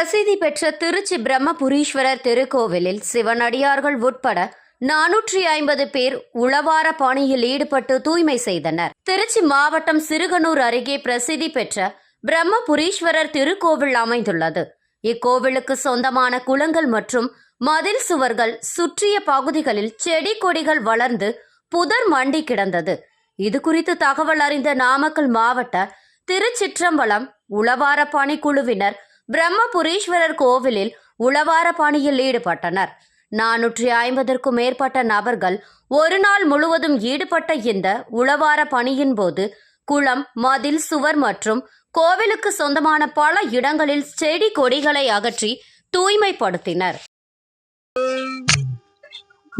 பிரசித்தி பெற்ற திருச்சி பிரம்மபுரீஸ்வரர் திருக்கோவிலில் சிவனடியார்கள் உட்பட 450 பேர் உழவார பணியில் ஈடுபட்டு தூய்மை செய்தனர். திருச்சி மாவட்டம் சிறுகனூர் அருகே பிரசித்தி பெற்ற பிரம்மபுரீஸ்வரர் திருக்கோவில் அமைந்துள்ளது. இக்கோவிலுக்கு சொந்தமான குளங்கள் மற்றும் மதில் சுவர்கள் சுற்றிய பகுதிகளில் செடி கொடிகள் வளர்ந்து புதர் மண்டி கிடந்தது. இது குறித்து தகவல் அறிந்த நாமக்கல் மாவட்ட திருச்சிற்றம்பலம் உழவார பணிக்குழுவினர் பிரம்மபுரீஸ்வரர் கோவிலில் உழவார பணியில் ஈடுபட்டனர். 450க்கும் மேற்பட்ட நபர்கள் ஒரு நாள் முழுவதும் ஈடுபட்ட இந்த உழவார பணியின் போது குளம், மதில், சுவர் மற்றும் கோவிலுக்கு சொந்தமான பல இடங்களில் செடி கொடிகளை அகற்றி தூய்மைப்படுத்தினர்.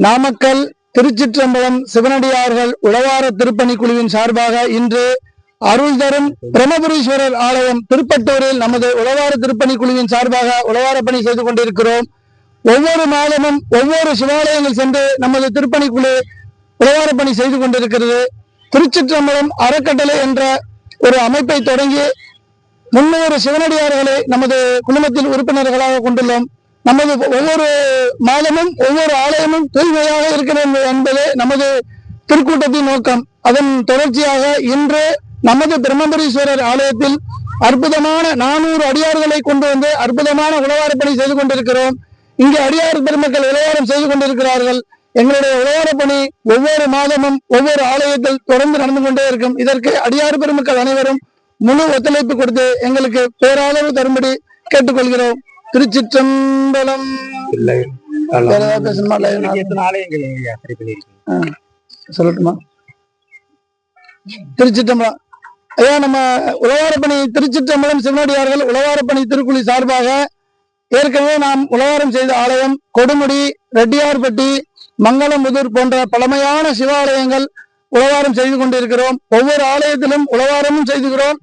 நாமக்கல் திருச்சிற்றம்பலம் சிவனடியார்கள் உழவார திருப்பணி குழுவின் சார்பாக இன்று அருள் தரும் பிரம்மபுரீஸ்வரர் ஆலயம் திருப்பட்டூரில் நமது உழவார திருப்பணி குழுவின் சார்பாக உழவார பணி செய்து கொண்டிருக்கிறோம். ஒவ்வொரு மாதமும் ஒவ்வொரு சிவாலயங்கள் சென்று நமது திருப்பணி குழு உழவார பணி செய்து கொண்டிருக்கிறது. திருச்சிற்றம்பலம் அறக்கட்டளை என்ற ஒரு அமைப்பை தொடங்கி 300 சிவனடியார்களை நமது குழுமத்தில் உறுப்பினர்களாக கொண்டுள்ளோம். நமது ஒவ்வொரு மாதமும் ஒவ்வொரு ஆலயமும் தூய்மையாக இருக்கிறது என்பது நமது திருக்கூட்டத்தின் நோக்கம். அதன் தொடர்ச்சியாக இன்று நமது பிரம்மபுரீஸ்வரர் ஆலயத்தில் அற்புதமான 400 அடியார்களை கொண்டு வந்து அற்புதமான உழவார பணி செய்து கொண்டிருக்கிறோம். இங்கே அடியார் பெருமக்கள் உழவாரம் செய்து கொண்டிருக்கிறார்கள். எங்களுடைய உழவார பணி ஒவ்வொரு மாதமும் ஒவ்வொரு ஆலயத்தில் தொடர்ந்து நடந்து கொண்டே இருக்கும். இதற்கு அடியார் பெருமக்கள் அனைவரும் முழு ஒத்துழைப்பு கொடுத்து எங்களுக்கு பேரளவு தரும்படி கேட்டுக்கொள்கிறோம். திருச்சிற்றம்பலம். சொல்லட்டுமா? திருச்சிற்றம்பலம் ஐயா, நம்ம உழவார பணி திருச்சிற்றம்பலம் சிவனடியார்கள் உழவார பணி திருக்குழி சார்பாக ஏற்கனவே நாம் உழவாரம் செய்த ஆலயம் கொடுமுடி, ரெட்டியார்பட்டி, மங்களமுதூர் போன்ற பழமையான சிவாலயங்கள் உழவாரம் செய்து கொண்டிருக்கிறோம். ஒவ்வொரு ஆலயத்திலும் உழவாரமும் செய்துகிறோம்.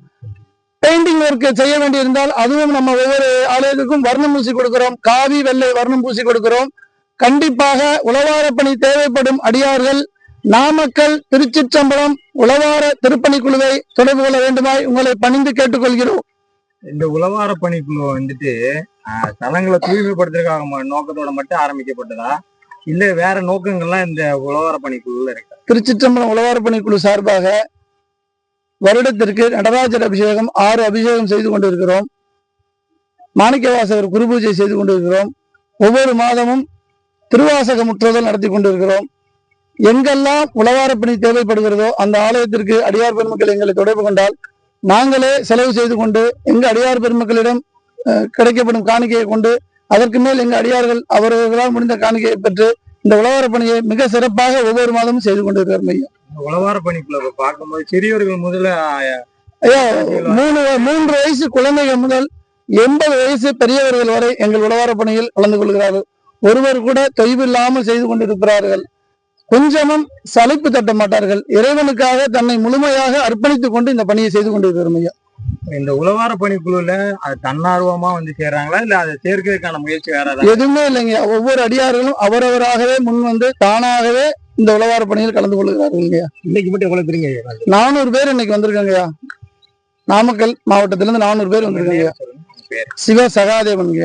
பெயிண்டிங் ஒர்க் செய்ய வேண்டியிருந்தால் அதுவும் நம்ம ஒவ்வொரு ஆலயத்துக்கும் வர்ணம் பூசி கொடுக்கிறோம். காவி, வெள்ளை வர்ணம் பூசி கொடுக்கிறோம். கண்டிப்பாக உழவார பணி தேவைப்படும் அடியார்கள் நாமக்கல் திருச்சிற்றம்பலம் உழவார திருப்பணி குழுவை தொடர்பு கொள்ள வேண்டுமாய் உங்களை பணிந்து கேட்டுக்கொள்கிறோம். இந்த உழவார பணிக்குழு வந்துட்டு தலங்களை தூய்மைப்படுத்துறதுக்காக நோக்கத்தோட மட்டும் ஆரம்பிக்கப்பட்டதா இல்ல வேற நோக்கங்கள்லாம் இந்த உழவார பணிக்குழுல இருக்கு? திருச்சிற்றம்பலம் உழவார பணிக்குழு சார்பாக வருடத்திற்கு நடராஜர் அபிஷேகம் 6 அபிஷேகம் செய்து கொண்டிருக்கிறோம். மாணிக்கவாசகர் குரு பூஜை செய்து கொண்டிருக்கிறோம். ஒவ்வொரு மாதமும் திருவாசக முற்றுதல் நடத்தி கொண்டிருக்கிறோம். எங்கெல்லாம் உழவார பணி தேவைப்படுகிறதோ அந்த ஆலயத்திற்கு அடியார் பெருமக்கள் எங்களை தொடர்பு கொண்டால் நாங்களே செலவு செய்து கொண்டு எங்க அடியார் பெருமக்களிடம் கிடைக்கப்படும் காணிக்கையை கொண்டு அதற்கு மேல் எங்க அடியார்கள் அவர்களால் முடிந்த காணிக்கையை பெற்று இந்த உழவார பணியை மிக சிறப்பாக ஒவ்வொரு மாதமும் செய்து கொண்டிருக்கிறார். ஐயா, உழவார பணிக்குள்ள பார்க்கும்போது சிறியவர்கள் முதல்ல ஐயா 3 வயசு குழந்தைகள் முதல் 80 வயசு பெரியவர்கள் வரை எங்கள் உழவார பணியில் கலந்து கொள்கிறார்கள். ஒருவர் கூட தொய்வு இல்லாமல் செய்து கொண்டிருக்கிறார்கள். கொஞ்சமும் சலிப்பு தட்ட மாட்டார்கள். இறைவனுக்காக தன்னை முழுமையாக அர்ப்பணித்துக் கொண்டு இந்த பணியை செய்து கொண்டிருக்கிறோம். ஐயா, இந்த உழவார பணிக்குழுல அது தன்னார்வமா வந்து சேர்றாங்களா இல்ல அதை சேர்க்கிறதுக்கான முயற்சி வேற எதுவுமே இல்லைங்க. ஒவ்வொரு அடியார்களும் அவரவராகவே முன் வந்து தானாகவே இந்த உழவார பணியில் கலந்து கொள்கிறார்கள். இன்னைக்கு மட்டும் எவ்வளவு பேருங்க? 400 பேர் இன்னைக்கு வந்திருக்காங்கய்யா. நாமக்கல் மாவட்டத்திலிருந்து 400 பேர் வந்திருக்காங்க. சிவ சகாதேவன்.